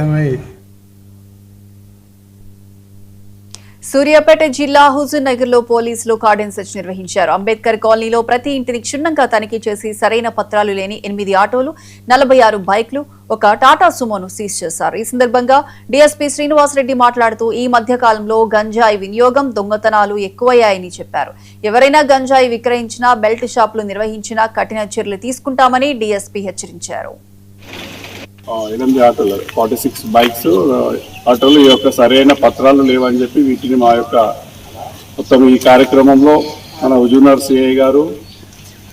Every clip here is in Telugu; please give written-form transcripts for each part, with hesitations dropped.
సిద్ధమై సూర్యాపేట జిల్లా హుజూర్ నగర్ లో పోలీసులు కార్డన్ సెర్చ్ నిర్వహించారు. అంబేద్కర్ కాలనీలో ప్రతి ఇంటిని క్షుణ్ణంగా తనిఖీ చేసి సరైన పత్రాలు లేని 8 ఆటోలు, 46 బైక్లు, ఒక టాటా సుమోను సీజ్ చేశారు. ఈ సందర్భంగా డీఎస్పీ శ్రీనివాసరెడ్డి మాట్లాడుతూ ఈ మధ్య కాలంలో గంజాయి వినియోగం, దొంగతనాలు ఎక్కువయ్యాయని చెప్పారు. ఎవరైనా గంజాయి విక్రయించినా, బెల్ట్ షాపులు నిర్వహించినా కఠిన చర్యలు తీసుకుంటామని డీఎస్పీ హెచ్చరించారు. 8 ఆటోలు, 46 బైక్స్ ఆటోలు ఈ యొక్క సరైన పత్రాలు లేవని చెప్పి వీటిని మా యొక్క మొత్తం ఈ కార్యక్రమంలో మన హుజూర్ సిఐ గారు,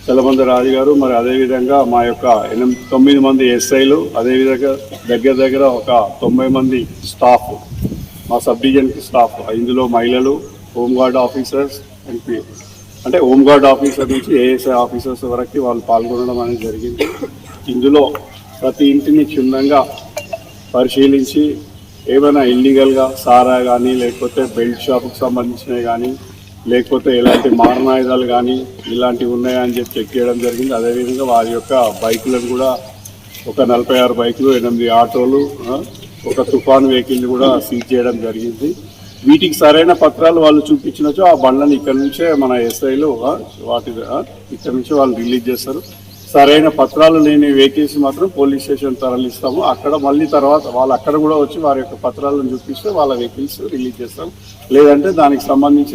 చలమంద రాజు గారు, మరి అదేవిధంగా మా యొక్క 9 మంది ఎస్ఐలు, అదేవిధంగా దగ్గర ఒక 90 మంది స్టాఫ్, మా సబ్ డివిజన్కి స్టాఫ్, ఇందులో మహిళలు, హోంగార్డ్ ఆఫీసర్స్, అంటే హోంగార్డ్ ఆఫీసర్ నుంచి ఏఎస్ఐ ఆఫీసర్స్ వరకు వాళ్ళు పాల్గొనడం అనేది జరిగింది. ఇందులో ప్రతి ఇంటిని క్షుణ్ణంగా పరిశీలించి ఏమైనా ఇల్లీగల్గా సారా కానీ, లేకపోతే బెల్ట్ షాప్కి సంబంధించినవి కానీ, లేకపోతే ఎలాంటి మారణాయుధాలు కానీ ఇలాంటివి ఉన్నాయని చెప్పి చెక్ చేయడం జరిగింది. అదేవిధంగా వారి యొక్క బైకులను కూడా ఒక 46 బైకులు, 8 ఆటోలు, ఒక తుఫాన్ వెహికల్ని కూడా సీజ్ చేయడం జరిగింది. వీటికి సరైన పత్రాలు వాళ్ళు చూపించినచో ఆ బండ్లను ఇక్కడ నుంచే మన ఎస్ఐలు ఇక్కడ నుంచి వాళ్ళు రిలీజ్ చేస్తారు. సరైన పత్రాలు లేని వెహికల్స్ మాత్రం పోలీస్ స్టేషన్ తరలిస్తాము. అక్కడ మళ్ళీ తర్వాత వాళ్ళు అక్కడ కూడా వచ్చి వారి యొక్క పత్రాలను చూపిస్తే వాళ్ళ వెహికల్స్ రిలీజ్ చేస్తాం. లేదంటే దానికి సంబంధించి